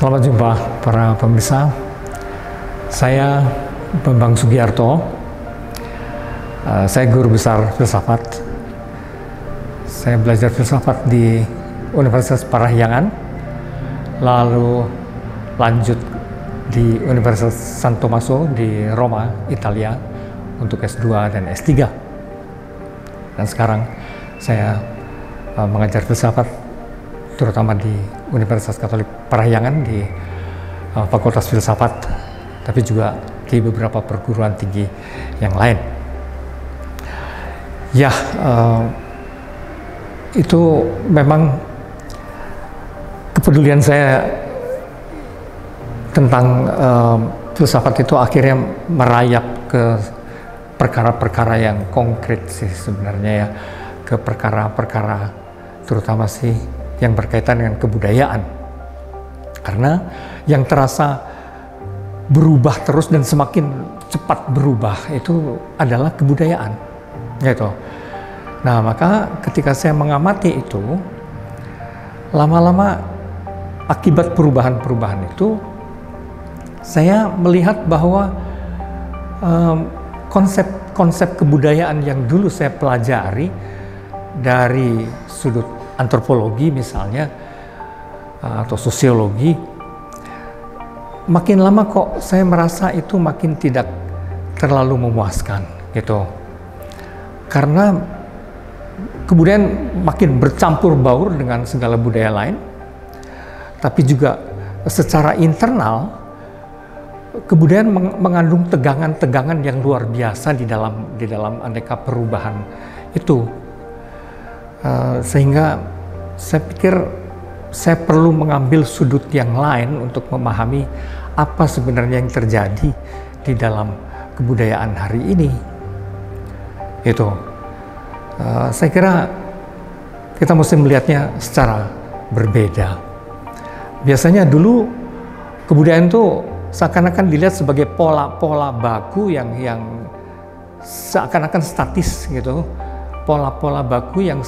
Selamat jumpa para pemirsa. Saya Bambang Sugiarto. Saya guru besar filsafat. Saya belajar filsafat di Universitas Parahyangan, lalu lanjut di Universitas San Tommaso di Roma, Italia untuk S2 dan S3. Dan sekarang saya mengajar filsafat terutama di Universitas Katolik Parahyangan di Fakultas Filsafat, tapi juga di beberapa perguruan tinggi yang lain. Ya, itu memang kepedulian saya tentang filsafat itu akhirnya merayap ke perkara-perkara yang konkret sih sebenarnya ya, ke perkara-perkara terutama sih yang berkaitan dengan kebudayaan, karena yang terasa berubah terus dan semakin cepat berubah itu adalah kebudayaan, gitu. Nah, maka ketika saya mengamati itu, lama-lama akibat perubahan-perubahan itu, saya melihat bahwa konsep kebudayaan yang dulu saya pelajari dari sudut antropologi misalnya atau sosiologi, makin lama kok saya merasa itu makin tidak terlalu memuaskan, gitu. Karena kebudayaan makin bercampur baur dengan segala budaya lain, tapi juga secara internal kebudayaan mengandung tegangan-tegangan yang luar biasa di dalam aneka perubahan itu. Sehingga saya pikir saya perlu mengambil sudut yang lain untuk memahami apa sebenarnya yang terjadi di dalam kebudayaan hari ini. Itu, saya kira kita mesti melihatnya secara berbeda. Biasanya dulu kebudayaan itu seakan-akan dilihat sebagai pola-pola baku yang seakan-akan statis, gitu, pola-pola baku yang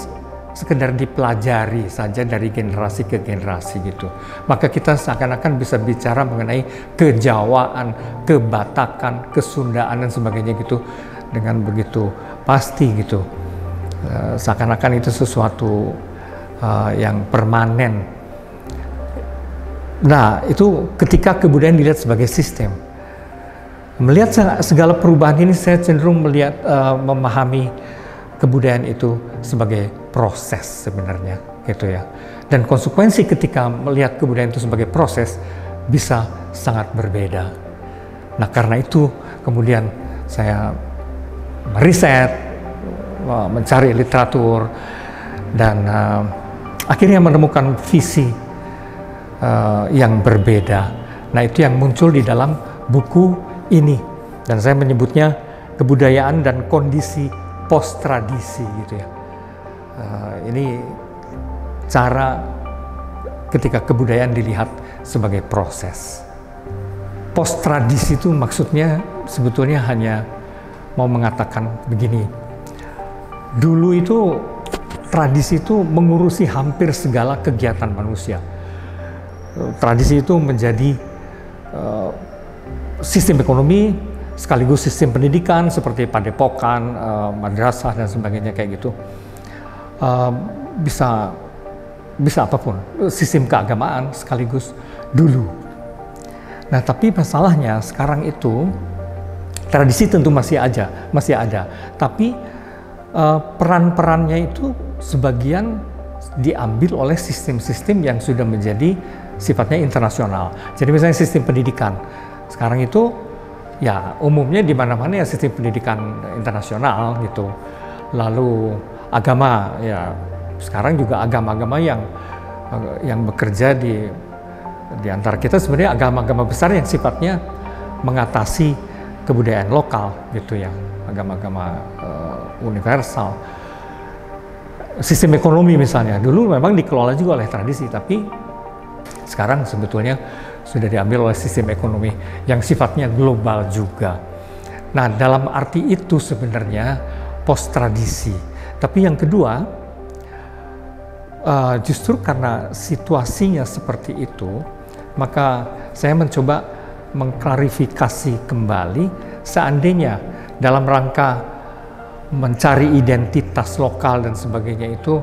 sekedar dipelajari saja dari generasi ke generasi, gitu. Maka kita seakan-akan bisa bicara mengenai kejawaan, kebatakan, kesundaan dan sebagainya gitu dengan begitu pasti, gitu. Seakan-akan itu sesuatu yang permanen. Nah, itu ketika kebudayaan dilihat sebagai sistem. Melihat segala perubahan ini, saya cenderung melihat memahami kebudayaan itu sebagai proses sebenarnya, gitu ya. Dan konsekuensi ketika melihat kebudayaan itu sebagai proses bisa sangat berbeda. Nah, karena itu kemudian saya meriset, mencari literatur, dan akhirnya menemukan visi yang berbeda. Nah, itu yang muncul di dalam buku ini, dan saya menyebutnya kebudayaan dan kondisi post tradisi, gitu ya. Ini cara ketika kebudayaan dilihat sebagai proses. Post tradisi itu maksudnya sebetulnya hanya mau mengatakan begini. Dulu itu tradisi itu mengurusi hampir segala kegiatan manusia. Tradisi itu menjadi sistem ekonomi sekaligus sistem pendidikan seperti padepokan, madrasah dan sebagainya kayak gitu. Bisa apapun, sistem keagamaan sekaligus dulu. Nah, tapi masalahnya sekarang itu tradisi tentu masih ada, tapi peran-perannya itu sebagian diambil oleh sistem-sistem yang sudah menjadi sifatnya internasional. Jadi misalnya sistem pendidikan sekarang itu ya umumnya di mana-mana ya sistem pendidikan internasional, gitu. Lalu agama, ya sekarang juga agama-agama yang bekerja di antara kita sebenarnya agama-agama besar yang sifatnya mengatasi kebudayaan lokal, gitu ya, agama-agama universal. Sistem ekonomi misalnya dulu memang dikelola juga oleh tradisi, tapi sekarang sebetulnya sudah diambil oleh sistem ekonomi yang sifatnya global juga. Nah, dalam arti itu sebenarnya post tradisi. Tapi yang kedua, justru karena situasinya seperti itu, Maka saya mencoba mengklarifikasi kembali, seandainya dalam rangka mencari identitas lokal dan sebagainya itu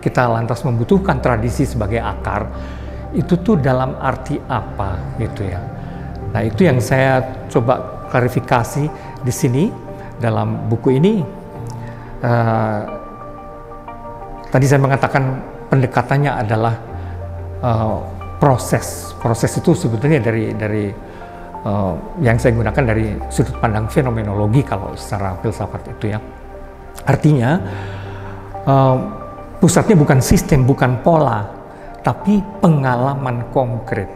kita lantas membutuhkan tradisi sebagai akar, itu tuh dalam arti apa gitu ya. Nah, itu yang saya coba klarifikasi di sini dalam buku ini. Tadi saya mengatakan pendekatannya adalah proses itu sebetulnya dari yang saya gunakan dari sudut pandang fenomenologi kalau secara filsafat itu ya. Artinya pusatnya bukan sistem, bukan pola, tapi pengalaman konkret.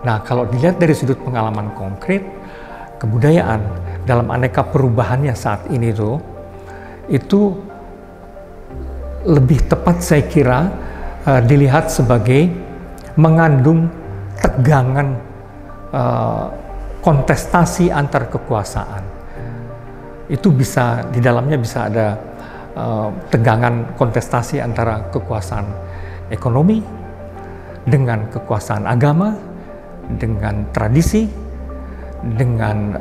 Nah, kalau dilihat dari sudut pengalaman konkret, kebudayaan dalam aneka perubahannya saat ini itu lebih tepat saya kira dilihat sebagai mengandung tegangan kontestasi antar kekuasaan. Itu bisa, di dalamnya bisa ada tegangan kontestasi antara kekuasaan ekonomi dengan kekuasaan agama, dengan tradisi, dengan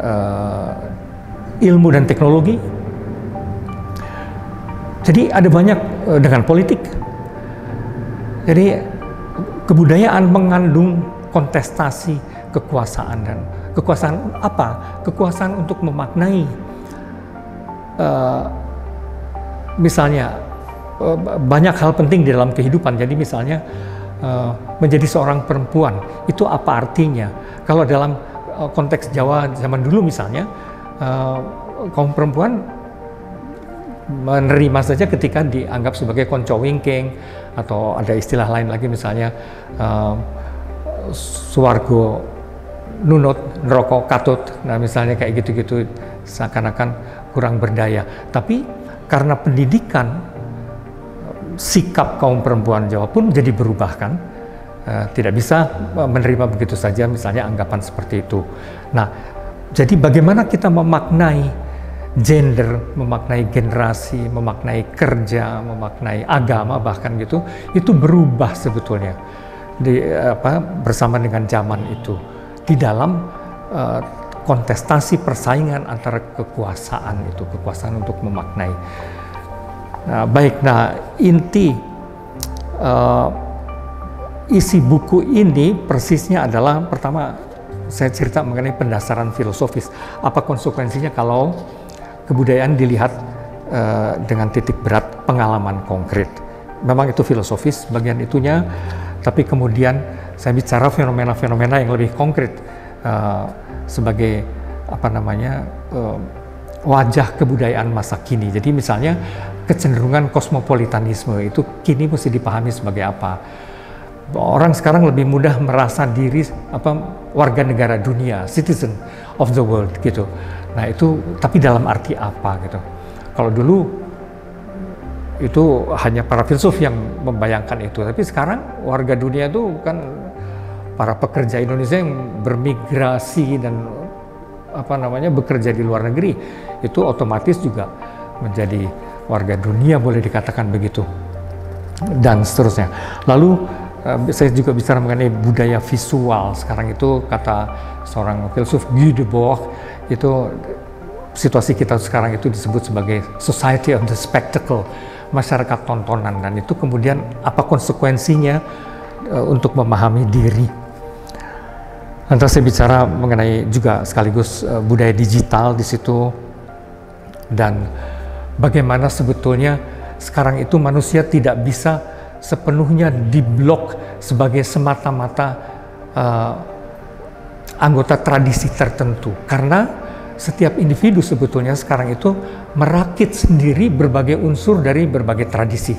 ilmu dan teknologi. Jadi ada banyak dengan politik. Jadi kebudayaan mengandung kontestasi kekuasaan, dan kekuasaan apa? Kekuasaan untuk memaknai misalnya banyak hal penting di dalam kehidupan. Jadi misalnya menjadi seorang perempuan itu apa artinya? Kalau dalam konteks Jawa zaman dulu misalnya, kaum perempuan menerima saja ketika dianggap sebagai konco wingking, atau ada istilah lain lagi misalnya suwargo nunut, neraka katut. Nah, misalnya kayak gitu-gitu, seakan-akan kurang berdaya. Tapi karena pendidikan, sikap kaum perempuan Jawa pun jadi berubah kan. Tidak bisa menerima begitu saja misalnya anggapan seperti itu. Nah, jadi bagaimana kita memaknai gender, memaknai generasi, memaknai kerja, memaknai agama bahkan gitu, itu berubah sebetulnya bersama dengan zaman itu di dalam kontestasi persaingan antara kekuasaan itu, kekuasaan untuk memaknai. Nah, baik, nah inti isi buku ini persisnya adalah, pertama saya cerita mengenai pendasaran filosofis. Apa konsekuensinya kalau kebudayaan dilihat dengan titik berat pengalaman konkret. Memang itu filosofis bagian itunya, tapi kemudian saya bicara fenomena-fenomena yang lebih konkret sebagai wajah kebudayaan masa kini. Jadi misalnya kecenderungan kosmopolitanisme itu kini mesti dipahami sebagai apa. Orang sekarang lebih mudah merasa diri warga negara dunia, citizen of the world gitu. Nah itu, tapi dalam arti apa gitu. Kalau dulu itu hanya para filsuf yang membayangkan itu, tapi sekarang warga dunia itu kan para pekerja Indonesia yang bermigrasi dan bekerja di luar negeri, itu otomatis juga menjadi warga dunia, boleh dikatakan begitu, dan seterusnya. Lalu saya juga bicara mengenai budaya visual. Sekarang itu kata seorang filsuf Guy Debord, itu situasi kita sekarang itu disebut sebagai society of the spectacle, masyarakat tontonan, dan itu kemudian apa konsekuensinya untuk memahami diri. Nanti saya bicara mengenai juga sekaligus budaya digital di situ, dan bagaimana sebetulnya sekarang itu manusia tidak bisa sepenuhnya diblok sebagai semata-mata anggota tradisi tertentu, karena setiap individu sebetulnya sekarang itu merakit sendiri berbagai unsur dari berbagai tradisi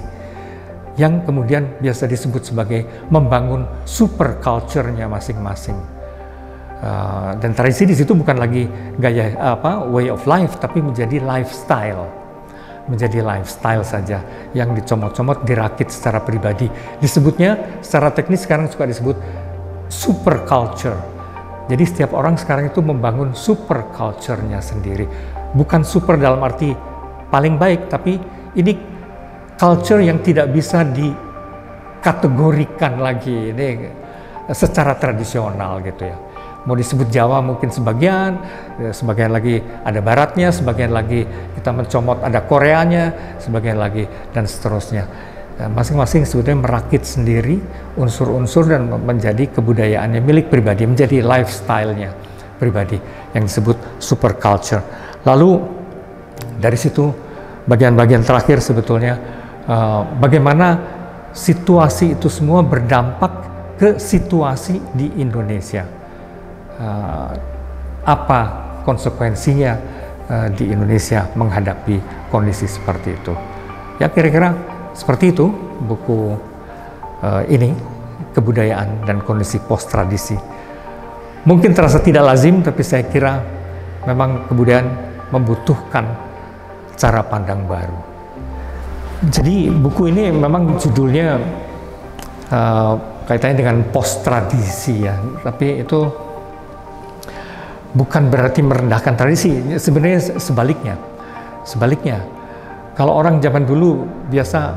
yang kemudian biasa disebut sebagai membangun super culture-nya masing-masing. Dan tradisi di situ bukan lagi gaya way of life, tapi menjadi lifestyle. Menjadi lifestyle saja yang dicomot-comot, dirakit secara pribadi. Disebutnya secara teknis sekarang suka disebut super culture. Jadi setiap orang sekarang itu membangun super culture-nya sendiri. Bukan super dalam arti paling baik, tapi ini culture yang tidak bisa dikategorikan lagi. Ini secara tradisional gitu ya. Mau disebut Jawa mungkin sebagian, sebagian lagi ada baratnya, sebagian lagi kita mencomot ada Koreanya, sebagian lagi dan seterusnya. Masing-masing sebetulnya merakit sendiri unsur-unsur dan menjadi kebudayaannya milik pribadi, menjadi lifestyle-nya pribadi yang disebut super culture. Lalu dari situ bagian-bagian terakhir sebetulnya bagaimana situasi itu semua berdampak ke situasi di Indonesia. Apa konsekuensinya di Indonesia menghadapi kondisi seperti itu. Ya kira-kira seperti itu buku ini, Kebudayaan dan Kondisi Post Tradisi. Mungkin terasa tidak lazim, tapi saya kira memang kebudayaan membutuhkan cara pandang baru. Jadi buku ini memang judulnya kaitannya dengan post tradisi ya, tapi itu bukan berarti merendahkan tradisi. Sebenarnya sebaliknya. Kalau orang zaman dulu biasa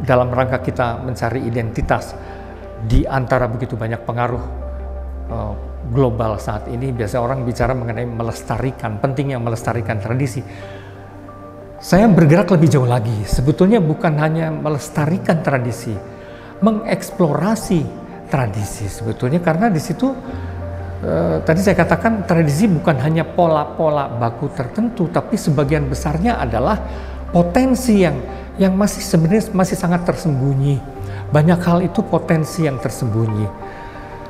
dalam rangka kita mencari identitas di antara begitu banyak pengaruh global saat ini, biasa orang bicara mengenai melestarikan, pentingnya melestarikan tradisi. Saya bergerak lebih jauh lagi. Sebetulnya bukan hanya melestarikan tradisi, mengeksplorasi tradisi sebetulnya, karena di situ tadi saya katakan tradisi bukan hanya pola-pola baku tertentu, tapi sebagian besarnya adalah potensi yang masih sebenarnya masih sangat tersembunyi. Banyak hal itu potensi yang tersembunyi,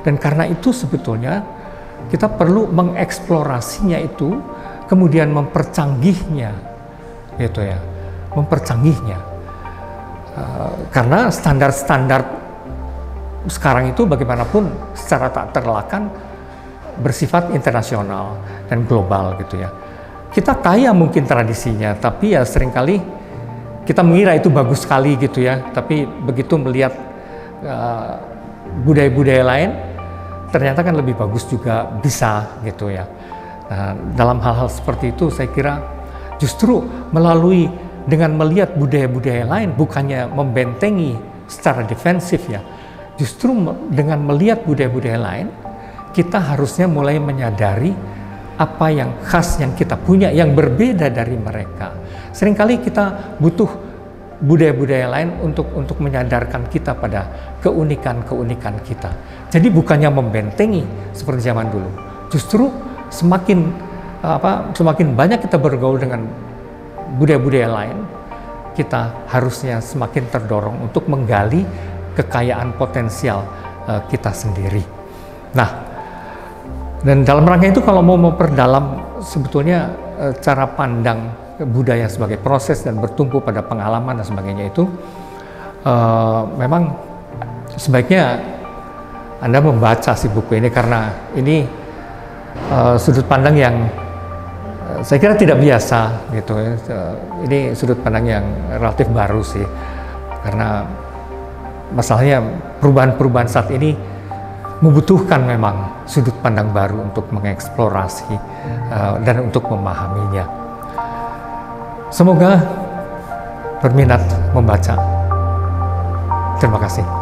dan karena itu sebetulnya kita perlu mengeksplorasinya itu, kemudian mempercanggihnya, gitu ya, mempercanggihnya. Karena standar-standar sekarang itu bagaimanapun secara tak terelakkan bersifat internasional dan global gitu ya. Kita kaya mungkin tradisinya, tapi ya seringkali kita mengira itu bagus sekali gitu ya. Tapi begitu melihat budaya-budaya lain, ternyata kan lebih bagus juga bisa gitu ya. Nah, dalam hal-hal seperti itu saya kira justru melalui dengan melihat budaya-budaya lain, bukannya membentengi secara defensif ya. Justru dengan melihat budaya-budaya lain, kita harusnya mulai menyadari apa yang khas yang kita punya, yang berbeda dari mereka. Seringkali kita butuh budaya-budaya lain untuk menyadarkan kita pada keunikan-keunikan kita. Jadi bukannya membentengi seperti zaman dulu. Justru semakin banyak kita bergaul dengan budaya-budaya lain, kita harusnya semakin terdorong untuk menggali kekayaan potensial kita sendiri. Nah, dan dalam rangka itu kalau mau memperdalam sebetulnya cara pandang budaya sebagai proses dan bertumpu pada pengalaman dan sebagainya itu memang sebaiknya Anda membaca si buku ini, karena ini sudut pandang yang saya kira tidak biasa gitu ya. Ini sudut pandang yang relatif baru sih, karena masalahnya perubahan-perubahan saat ini membutuhkan memang sudut pandang baru untuk mengeksplorasi dan untuk memahaminya. Semoga berminat membaca. Terima kasih.